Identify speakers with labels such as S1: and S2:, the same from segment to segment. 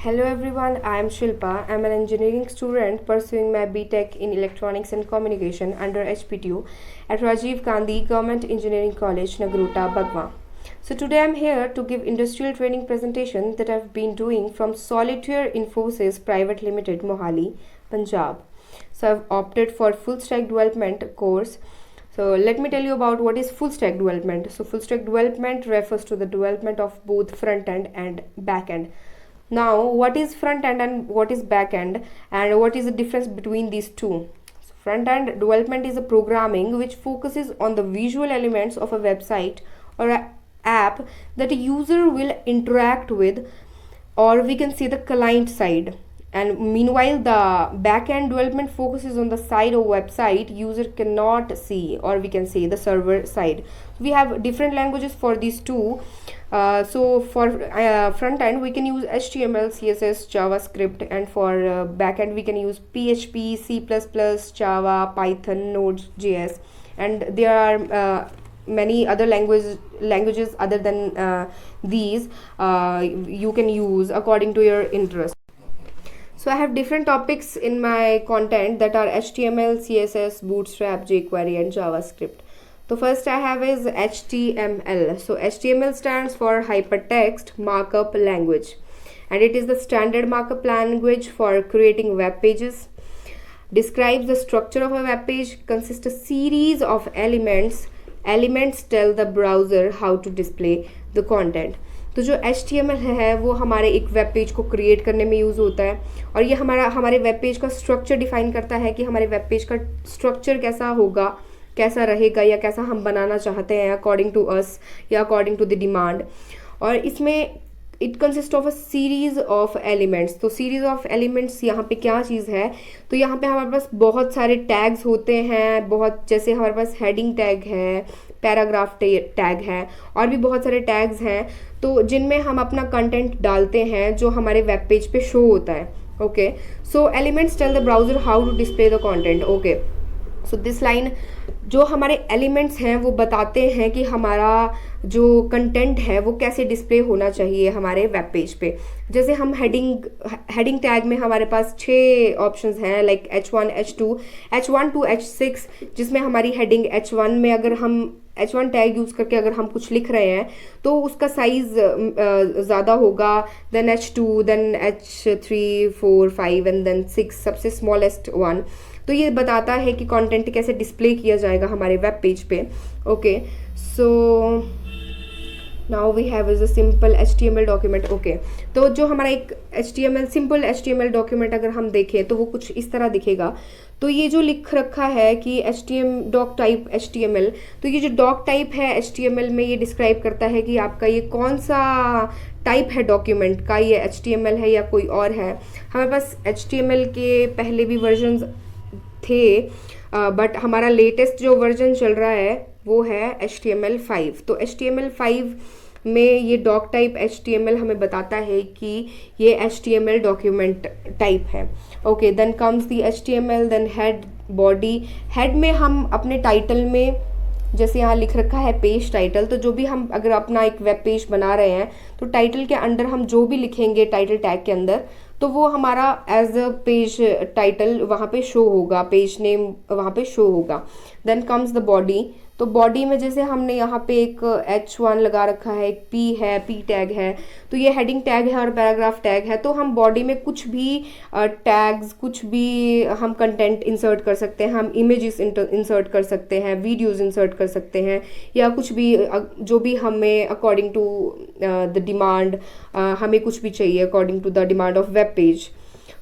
S1: Hello everyone, I am Shilpa. I am an engineering student pursuing my BTech in Electronics and Communication under HPTU at Rajiv Gandhi Government Engineering College, Nagrota, Bagwa. So today I am here to give industrial training presentation that I have been doing from Solitaire Infosys Private Limited, Mohali, Punjab. So I have opted for full stack development course. So let me tell you about what is full stack development. So full stack development refers to the development of both front end and back end. Now, what is front end and what is back end, and what is the difference between these two? So front end development is a programming which focuses on the visual elements of a website or an app that a user will interact with, or we can say the client side. And meanwhile, the back-end development focuses on the side of website user cannot see, or we can say the server side. We have different languages for these two. So for front end we can use HTML, CSS, JavaScript, and for back end we can use PHP, C++, Java, Python, Node.js, and there are many other languages other than these you can use according to your interest. So I have different topics in my content that are HTML, CSS, Bootstrap, jQuery, and JavaScript. So first I have is HTML. So HTML stands for Hypertext Markup Language, and it is the standard markup language for creating web pages. Describes the structure of a web page, consists a series of elements. Elements tell the browser how to display the content. तो जो HTML है वो हमारे एक web page को create करने में use होता है, और ये हमारे वेब पेज का स्ट्रक्चर डिफाइन करता है कि हमारे वेब पेज का स्ट्रक्चर कैसा होगा, कैसा रहेगा, या कैसा हम बनाना चाहते हैं अकॉर्डिंग टू अस या अकॉर्डिंग टू द डिमांड. और इसमें it consist of a series of elements. तो सीरीज ऑफ एलिमेंट्स यहाँ पे क्या चीज़ है, तो यहाँ पे हमारे पास बहुत सारे टैग्स होते हैं. बहुत जैसे हमारे पास हेडिंग टैग है, पैराग्राफ टैग है, और भी बहुत सारे टैग्स हैं तो जिनमें हम अपना कंटेंट डालते हैं जो हमारे वेब पेज पे शो होता है. Okay, so elements tell the browser how to display the content. Okay, so this line, जो हमारे एलिमेंट्स हैं वो बताते हैं कि हमारा जो कंटेंट है वो कैसे डिस्प्ले होना चाहिए हमारे वेब पेज पे. जैसे हम हेडिंग टैग में हमारे पास 6 ऑप्शंस हैं, like H1, H2, H1 to H6, जिसमें हमारी हेडिंग H1 में अगर हम H1 टैग यूज़ करके अगर हम कुछ लिख रहे हैं तो उसका साइज़ ज़्यादा होगा then H2, then H3, 4, 5 and then 6, सबसे स्मॉलेस्ट वन. तो ये बताता है कि कंटेंट कैसे डिस्प्ले किया जाएगा हमारे वेब पेज पे. Okay, so now we have is a simple HTML document. Okay, तो जो हमारा एक सिंपल HTML डॉक्यूमेंट अगर हम देखें तो वो कुछ इस तरह दिखेगा. तो ये जो लिख रखा है कि डॉक टाइप HTML, तो ये जो डॉक टाइप है HTML में ये डिस्क्राइब करता है कि आपका ये कौन सा टाइप है डॉक्यूमेंट का, ये HTML है या कोई और है. हमारे पास HTML के पहले भी वर्जन्स थे, बट हमारा लेटेस्ट जो वर्जन चल रहा है वो है HTML5. तो HTML5 में ये डॉक टाइप HTML हमें बताता है कि ये HTML डॉक्यूमेंट टाइप है. Okay, then comes the HTML, then head, body. Head में हम अपने टाइटल में, जैसे यहाँ लिख रखा है पेज टाइटल, तो जो भी हम अगर अपना एक वेब पेज बना रहे हैं तो टाइटल के अंडर हम जो भी लिखेंगे टाइटल टैग के अंदर, तो वो हमारा एज अ पेज टाइटल वहाँ पे शो होगा, पेज नेम वहाँ पे शो होगा. Then comes the body. तो बॉडी में जैसे हमने यहाँ पे एक H1 लगा रखा है, एक P है, P टैग है, तो ये हेडिंग टैग है और पैराग्राफ टैग है. तो हम बॉडी में कुछ भी टैग्स, कुछ भी हम कंटेंट इंसर्ट कर सकते हैं. हम इमेजेस इंसर्ट कर सकते हैं, वीडियोस इंसर्ट कर सकते हैं, या कुछ भी जो भी हमें अकॉर्डिंग टू द डिमांड, हमें कुछ भी चाहिए according to the demand of web page.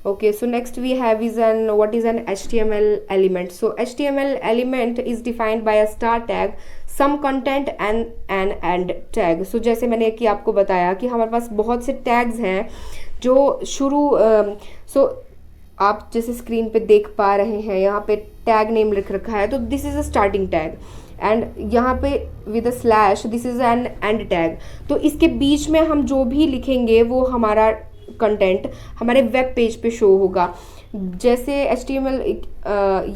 S1: Okay, so next we have is what is an HTML element. So HTML element is defined by a star tag, some content and an end tag. So जैसे मैंने कि आपको बताया कि हमारे पास बहुत से tags हैं जो so आप जैसे स्क्रीन पे देख पा रहे हैं, यहाँ पे टैग नेम लिख रखा है, तो this is a starting tag, and यहाँ पे with a slash this is an and tag. तो इसके बीच में हम जो भी लिखेंगे वो हमारा कंटेंट हमारे वेब पेज पे शो होगा. जैसे HTML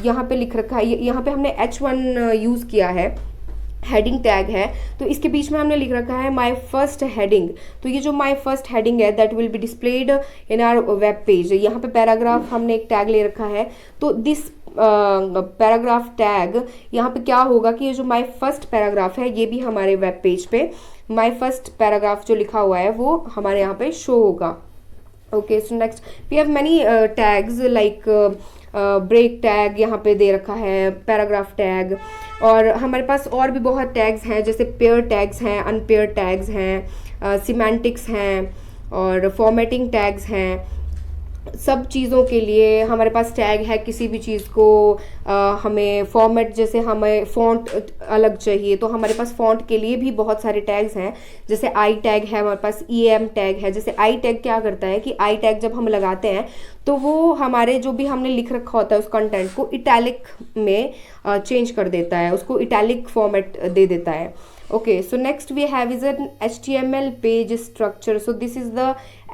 S1: यहाँ पे लिख रखा है, यहाँ पे हमने H1 यूज़ किया है, हेडिंग टैग है, तो इसके बीच में हमने लिख रखा है माय फर्स्ट हेडिंग। तो ये जो माय फर्स्ट हेडिंग है that will be displayed in our web page. यहाँ पे पैराग्राफ हमने एक टैग ले रखा है, तो दिस पैराग्राफ टैग यहाँ पे क्या होगा कि ये जो माय फर्स्ट पैराग्राफ है ये भी हमारे वेब पेज पे माय फर्स्ट पैराग्राफ जो लिखा हुआ है वो हमारे यहाँ पे शो होगा। Okay, so next we have many tags like break tag यहाँ पे दे रखा है, पैराग्राफ टैग, और हमारे पास और भी बहुत टैग्स हैं जैसे पेयर टैग्स हैं, अनपेयर टैग्स हैं, सिमेंटिक्स हैं और फॉर्मेटिंग टैग्स हैं। सब चीज़ों के लिए हमारे पास टैग है। किसी भी चीज़ को हमें फॉर्मेट, जैसे हमें फ़ॉन्ट अलग चाहिए तो हमारे पास फ़ॉन्ट के लिए भी बहुत सारे टैग्स हैं। जैसे आई टैग है हमारे पास, EM टैग है। जैसे आई टैग क्या करता है कि आई टैग जब हम लगाते हैं तो वो हमारे जो भी हमने लिख रखा होता है उस कंटेंट को इटैलिक में चेंज कर देता है, उसको इटैलिक फॉर्मेट दे देता है। Okay, so next we have is an HTML page structure. So this is the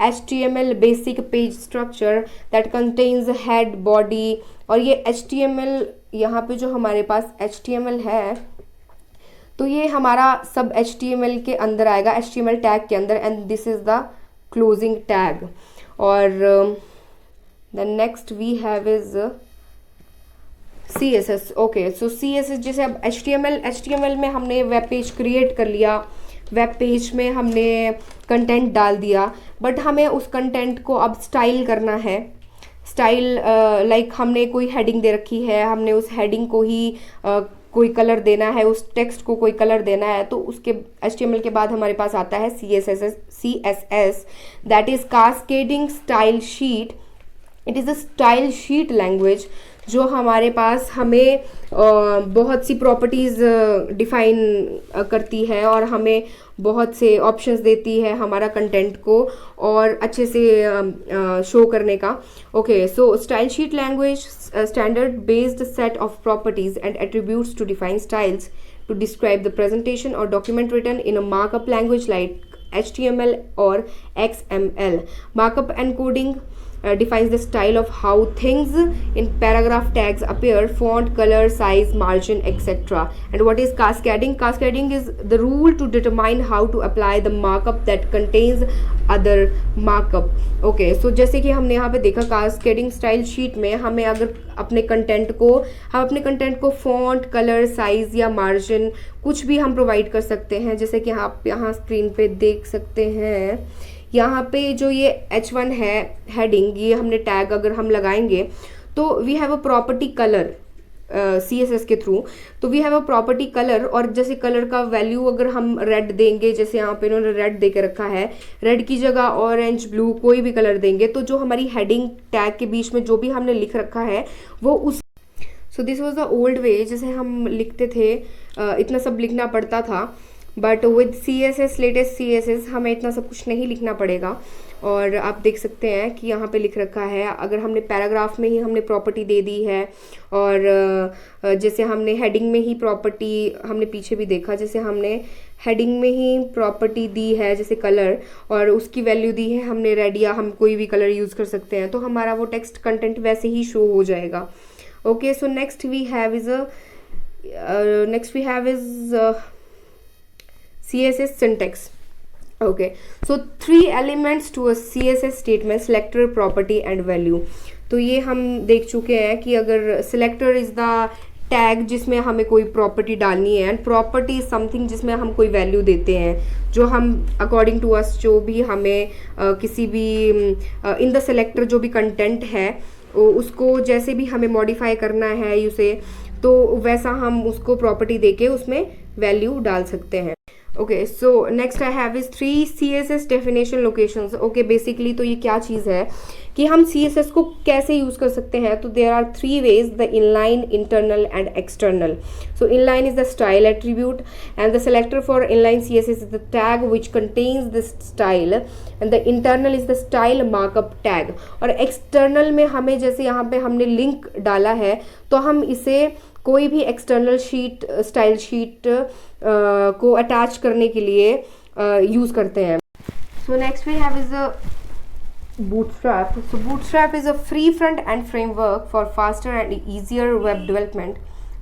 S1: HTML basic page structure that contains head, body, और ये HTML यहाँ पे जो हमारे पास HTML है तो ये हमारा सब HTML के अंदर आएगा, HTML टैग के अंदर, and this is the closing tag. और the next we have is CSS। Okay, so CSS जैसे अब HTML में हमने वेब पेज क्रिएट कर लिया, वेब पेज में हमने कंटेंट डाल दिया, बट हमें उस कंटेंट को अब स्टाइल करना है। स्टाइल लाइक हमने कोई हेडिंग दे रखी है, हमने उस हेडिंग को ही कोई कलर देना है, उस टेक्स्ट को कोई कलर देना है, तो उसके HTML के बाद हमारे पास आता है CSS that is cascading style sheet. It is a style sheet language जो हमारे पास हमें बहुत सी प्रॉपर्टीज़ डिफाइन करती है और हमें बहुत से ऑप्शंस देती है हमारा कंटेंट को और अच्छे से शो करने का। Okay, so style sheet language standard based set of properties and attributes to define styles to describe the presentation और document written in a markup language like HTML or XML. Markup encoding defines the style of how things in paragraph tags appear, font, color, size, margin, etc. And what is cascading? Cascading is the rule to determine how to apply the markup that contains other markup. Okay, so जैसे कि हमने यहाँ पे देखा cascading style sheet में हमें अगर अपने कंटेंट को फॉन्ट, कलर, साइज या मार्जिन कुछ भी हम प्रोवाइड कर सकते हैं। जैसे कि आप यहाँ स्क्रीन पे देख सकते हैं, यहाँ पे जो ये H1 है हेडिंग, ये हमने टैग अगर हम लगाएंगे तो we have a property colour CSS के थ्रू, तो we have a property colour, और जैसे कलर का वैल्यू अगर हम रेड देंगे, जैसे यहाँ पे इन्होंने रेड दे के रखा है, रेड की जगह ऑरेंज, ब्लू कोई भी कलर देंगे तो जो हमारी हेडिंग टैग के बीच में जो भी हमने लिख रखा है वो उस so this was the old way, जैसे हम लिखते थे इतना सब लिखना पड़ता था, but with CSS, latest CSS हमें इतना सब कुछ नहीं लिखना पड़ेगा। और आप देख सकते हैं कि यहाँ पे लिख रखा है, अगर हमने पैराग्राफ में ही हमने प्रॉपर्टी दे दी है, और जैसे हमने हेडिंग में ही प्रॉपर्टी, हमने पीछे भी देखा, जैसे हमने हेडिंग में ही प्रॉपर्टी दी है जैसे कलर, और उसकी वैल्यू दी है हमने रेड, या हम कोई भी कलर यूज़ कर सकते हैं, तो हमारा वो टेक्स्ट कंटेंट वैसे ही शो हो जाएगा। Okay, so next we have is CSS syntax. Okay, so 3 elements to a CSS statement: selector, property and value. तो ये हम देख चुके हैं कि अगर selector is the टैग जिसमें हमें कोई प्रॉपर्टी डालनी है, एंड प्रॉपर्टी इज समथिंग जिसमें हम कोई वैल्यू देते हैं, जो हम अकॉर्डिंग टू अस जो भी हमें किसी भी इन द सेलेक्टर जो भी कंटेंट है उसको जैसे भी हमें मॉडिफाई करना है उसे, तो वैसा हम उसको प्रॉपर्टी देके उसमें वैल्यू डाल सकते हैं। Okay, so next I have is 3 CSS definition locations. Okay, basically तो ये क्या चीज़ है कि हम CSS को कैसे यूज़ कर सकते हैं, तो there are 3 ways: the inline, internal and external. So inline is the style attribute and the selector for inline CSS is the tag which contains the style, and the internal is the style markup tag. और external में हमें, जैसे यहाँ पे हमने link डाला है, तो हम इसे कोई भी एक्सटर्नल शीट, स्टाइल शीट को अटैच करने के लिए यूज़ करते हैं। So next we have is a Bootstrap. So Bootstrap is a free front end framework for faster and easier web development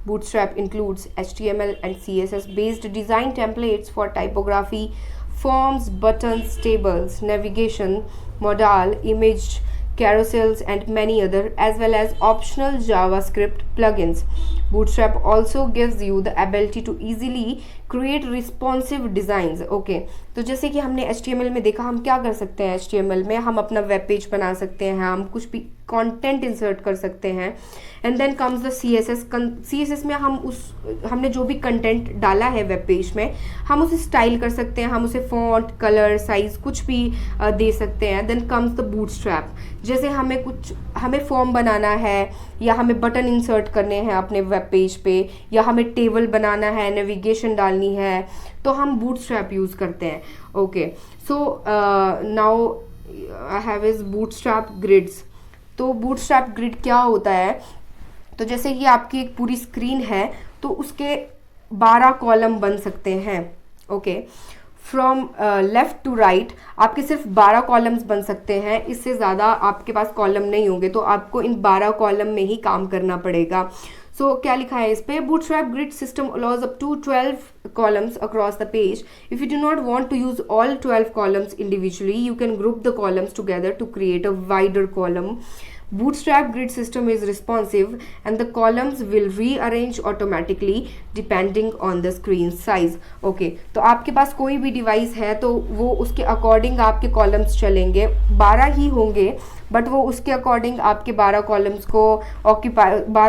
S1: Bootstrap includes HTML and CSS based design templates for typography, forms, buttons, tables, navigation, modal, image, carousels, and many other, as well as optional JavaScript plugins. Bootstrap also gives you the ability to easily create responsive designs. Okay, तो जैसे कि हमने HTML में देखा, हम क्या कर सकते हैं HTML में, हम अपना वेब पेज बना सकते हैं, हम कुछ भी कंटेंट इंसर्ट कर सकते हैं. And then comes the CSS में हमने जो भी कंटेंट डाला है वेब पेज में, हम उसे स्टाइल कर सकते हैं, हम उसे फॉन्ट, कलर, साइज कुछ भी दे सकते हैं. Then comes the Bootstrap. जैसे हमें फॉर्म बनाना है, या हमें बटन इंसर्ट करने हैं अपने वेब पेज पे, या हमें टेबल बनाना है, नेविगेशन डालनी है, तो हम बूटस्ट्रैप यूज़ करते हैं. Okay, so now I have is bootstrap grids. तो बूटस्ट्रैप ग्रिड क्या होता है? तो जैसे कि आपकी एक पूरी स्क्रीन है, तो उसके 12 कॉलम बन सकते हैं. Okay, from left to right आपके सिर्फ 12 कॉलम्स बन सकते हैं, इससे ज़्यादा आपके पास कॉलम नहीं होंगे, तो आपको इन 12 कॉलम में ही काम करना पड़ेगा. सो क्या लिखा है इस पे? Bootstrap grid system allows up to 12 columns across the page. If you do not want to use all 12 columns individually, you can group the columns together to create a wider column. Bootstrap grid system is responsive and the columns will rearrange automatically depending on the screen size. Okay, तो आपके पास कोई भी device है तो वो उसके according आपके columns चलेंगे. 12 ही होंगे, बट वो उसके अकॉर्डिंग आपके 12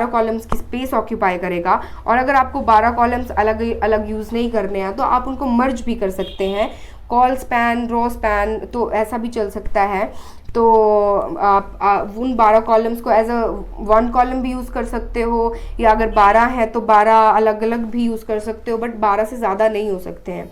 S1: कॉलम्स की स्पेस ऑक्यूपाई करेगा. और अगर आपको 12 कॉलम्स अलग अलग यूज़ नहीं करने हैं, तो आप उनको मर्ज भी कर सकते हैं. कॉल स्पैन, रो स्पैन, तो ऐसा भी चल सकता है. तो आप उन 12 कॉलम्स को एज अ 1 कॉलम भी यूज़ कर सकते हो, या अगर 12 है तो 12 अलग अलग भी यूज़ कर सकते हो, बट 12 से ज़्यादा नहीं हो सकते हैं.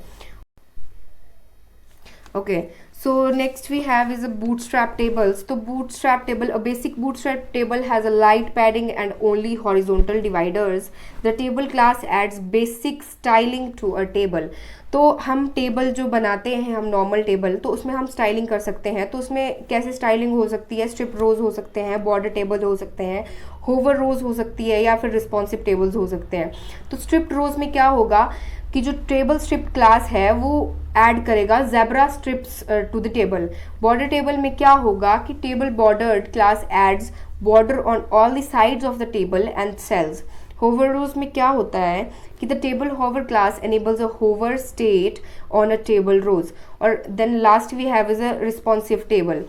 S1: Okay, so next we have is a bootstrap tables. So bootstrap table, a basic bootstrap table has a light padding and only horizontal dividers. The table class adds basic styling to a table. तो हम table जो बनाते हैं, हम normal table, तो उसमें हम styling कर सकते हैं. तो उसमें कैसे स्टाइलिंग हो सकती है? स्ट्रिप रोज हो सकते हैं, बॉर्डर टेबल हो सकते हैं, होवर रोज हो सकती है, या फिर रिस्पॉन्सिव टेबल्स हो सकते हैं. तो स्ट्रिप रोज में क्या होगा कि जो टेबल स्ट्रिप क्लास है वो ऐड करेगा zebra stripes to the table. Border table में क्या होगा कि table bordered class adds border on all the sides of the table and cells. Hover rows में क्या होता है कि the table hover class enables a hover state on a table rows. और then last we have is a responsive table.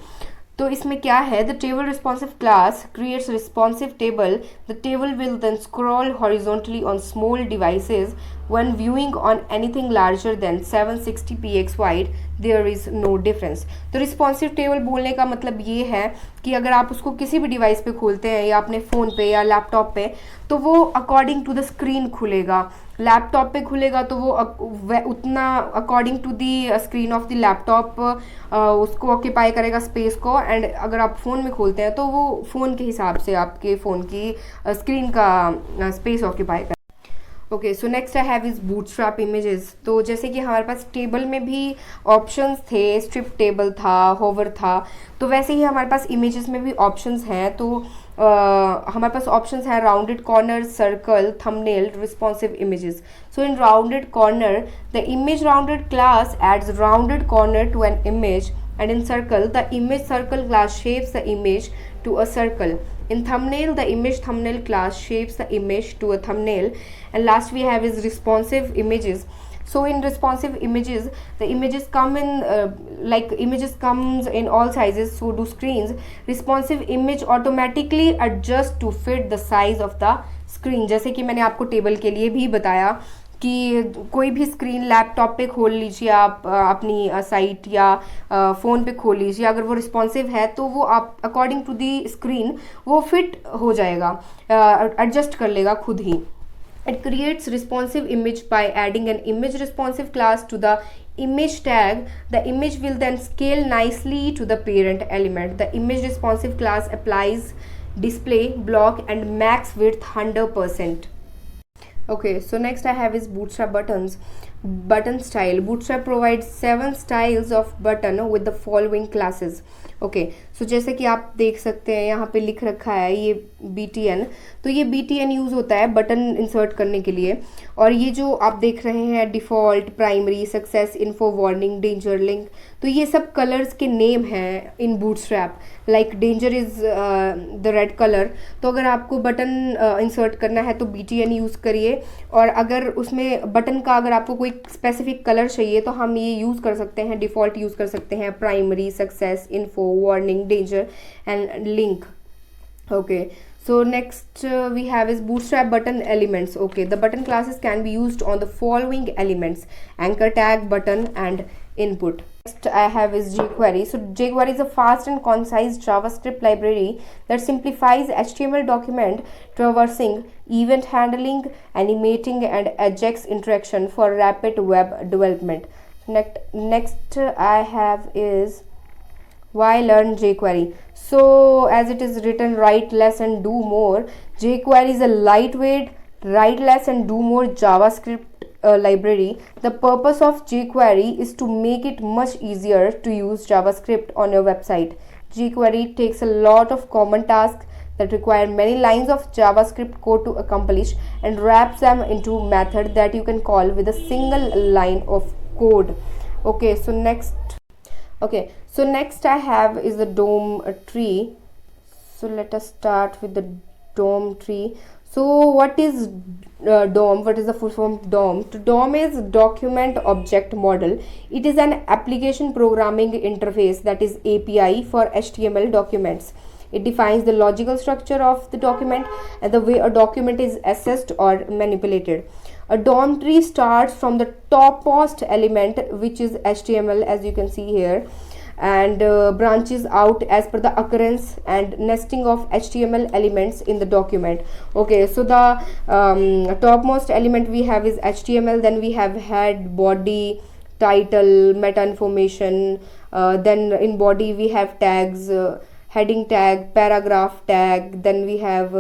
S1: तो इसमें क्या है? The table responsive class creates responsive table. The table will then scroll horizontally on small devices. When viewing on anything larger than 760 px wide, there is no difference. तो responsive table बोलने का मतलब ये है कि अगर आप उसको किसी भी डिवाइस पे खोलते हैं, या अपने फ़ोन पे या लैपटॉप पे, तो वो अकॉर्डिंग टू द स्क्रीन खुलेगा. लैपटॉप पे खुलेगा तो वो उतना according to the screen of the laptop उसको ऑक्यूपाई करेगा स्पेस को. एंड अगर आप फ़ोन में खोलते हैं तो वो फ़ोन के हिसाब से आपके फ़ोन की स्क्रीन का स्पेस ऑक्यूपाई करेगा. Okay, so next I have is bootstrap images. तो जैसे कि हमारे पास टेबल में भी ऑप्शंस थे, स्ट्रिप टेबल था, होवर था, तो वैसे ही हमारे पास इमेजेस में भी ऑप्शंस हैं. तो हमारे पास ऑप्शंस हैं rounded corner, circle, thumbnail, responsive images. So in rounded corner the image rounded class adds rounded corner to an image, and in circle the image circle class shapes the image to a circle. In thumbnail the image thumbnail class shapes the image to a thumbnail. And last we have is responsive images. So in responsive images, the images come in like images comes in all sizes, so do screens. Responsive image automatically adjust to fit the size of the screen. जैसे कि मैंने आपको table के लिए भी बताया कि कोई भी स्क्रीन लैपटॉप पे खोल लीजिए आप, अपनी साइट या फ़ोन पे खोल लीजिए, अगर वो रिस्पॉन्सिव है तो वो आप अकॉर्डिंग टू दी स्क्रीन वो फिट हो जाएगा, एडजस्ट कर लेगा खुद ही. It creates responsive image by adding an image responsive class to the image tag. The image will then scale nicely to the parent element. The image responsive class applies display, block and max width 100%. Okay, so next I have is Bootstrap buttons. Button style. Bootstrap provides 7 styles of button with the following classes. Okay so जैसे कि आप देख सकते हैं यहाँ पे लिख रखा है ये BTN। तो ये BTN यूज़ होता है बटन इंसर्ट करने के लिए। और ये जो आप देख रहे हैं default, primary, success, info, warning, danger, link, तो ये सब कलर्स के नेम हैं in Bootstrap. Like danger is the red colour. तो अगर आपको बटन इंसर्ट करना है तो BTN यूज़ करिए। और अगर उसमें बटन का अगर आपको कोई स्पेसिफिक कलर चाहिए तो हम ये यूज़ कर सकते हैं, डिफ़ॉल्ट यूज़ कर सकते हैं, primary, success, info, warning, danger and link. Okay, so next we have is bootstrap button elements. Okay, the button classes can be used on the following elements: anchor tag, button and input. Next I have is jQuery. So jQuery is a fast and concise JavaScript library that simplifies HTML document traversing, event handling, animating and Ajax interaction for rapid web development. Next I have is why learn jQuery. So as it is written, write less and do more. jQuery is a lightweight, write less and do more JavaScript library. The purpose of jQuery is to make it much easier to use JavaScript on your website. jQuery takes a lot of common tasks that require many lines of JavaScript code to accomplish and wraps them into method that you can call with a single line of code. Okay, so next I have is the DOM tree. So let us start with the DOM tree. So what is DOM? What is the full form of DOM? DOM is document object model. It is an application programming interface, that is API, for HTML documents. It defines the logical structure of the document and the way a document is accessed or manipulated. A DOM tree starts from the topmost element, which is HTML, as you can see here, and branches out as per the occurrence and nesting of HTML elements in the document. Okay, so the topmost element we have is HTML, then we have head, body, title, meta information, then in body we have tags, heading tag, paragraph tag, then we have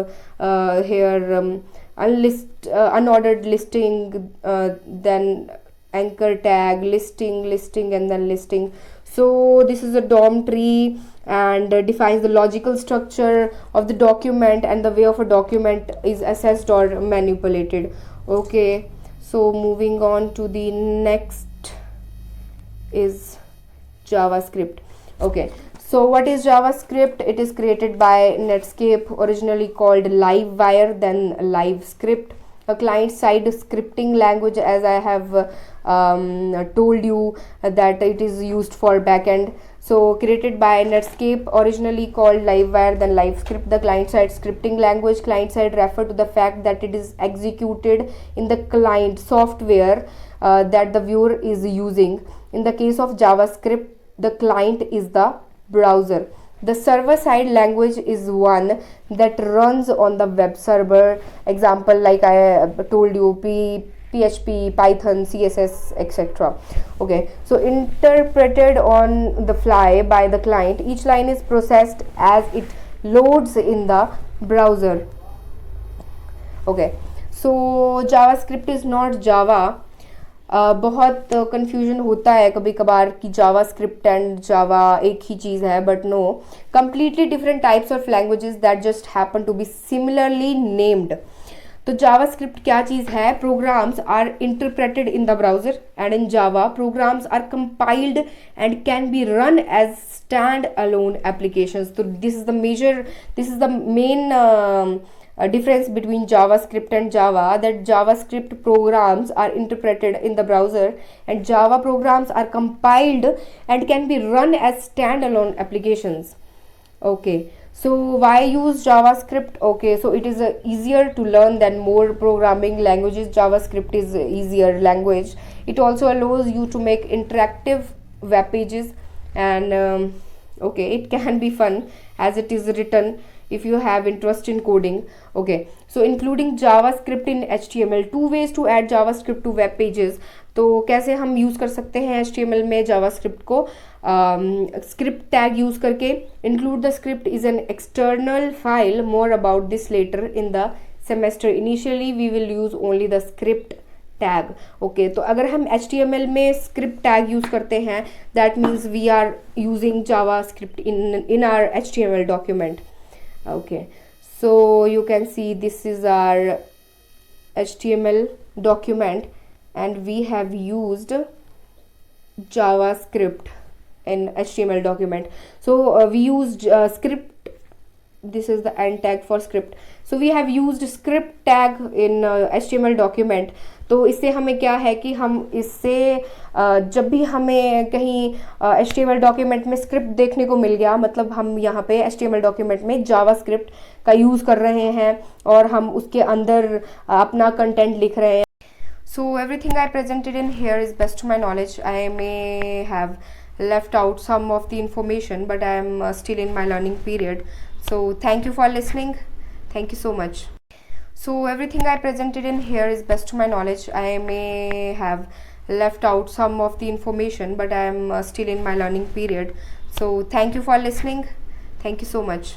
S1: here unordered listing, then anchor tag, listing and then listing. So this is a DOM tree and defines the logical structure of the document and the way of a document is accessed or manipulated. Okay, so moving on to the next is JavaScript. Okay, so what is JavaScript? It is created by Netscape, originally called Livewire, then LiveScript, a client-side scripting language, as I have told you that it is used for backend. So created by Netscape, originally called Livewire, then LiveScript, the client-side scripting language. Client-side refer to the fact that it is executed in the client software that the viewer is using. In the case of JavaScript, the client is the browser. The server-side language is one that runs on the web server. Example, like I told you, PHP, Python, CSS, etc. Okay, so interpreted on the fly by the client. Each line is processed as it loads in the browser. Okay, so JavaScript is not Java. बहुत confusion होता है कभी कभार कि JavaScript and जावा एक ही चीज़ है, but no, completely different types of languages that just happen to be similarly named. तो जावास्क्रिप्ट क्या चीज़ है? Programs are interpreted in the browser and in Java programs are compiled and can be run as stand alone applications. तो this is the main difference between JavaScript and Java, that JavaScript programs are interpreted in the browser and Java programs are compiled and can be run as standalone applications. Okay, so why use JavaScript? Okay, so it is easier to learn than more programming languages. JavaScript is a easier language. It also allows you to make interactive web pages and okay, it can be fun as it is written if you have interest in coding. Okay, so including JavaScript in HTML, two ways to add JavaScript to web pages. तो कैसे हम use कर सकते हैं HTML में JavaScript को? Script tag use करके. include the script is an external file. More about this later in the semester. Initially we will use only the script tag. Okay, तो अगर हम HTML में स्क्रिप्ट टैग यूज़ करते हैं, that means we are using JavaScript in our HTML document. Okay, so you can see this is our HTML document and we have used JavaScript in HTML document. So we used script. This is the end tag for script. So we have used script tag in HTML document. तो इससे हमें क्या है कि हम इससे जब भी हमें कहीं HTML डॉक्यूमेंट में स्क्रिप्ट देखने को मिल गया, मतलब हम यहाँ पे HTML डॉक्यूमेंट में जावा स्क्रिप्ट का यूज़ कर रहे हैं और हम उसके अंदर अपना कंटेंट लिख रहे हैं. So everything I presented in here is best to my knowledge. I may have left out some of the information, but I am still in my learning period. So thank you for listening. Thank you so much. So everything I presented in here is best to my knowledge. I may have left out some of the information, but I am still in my learning period. So thank you for listening. Thank you so much.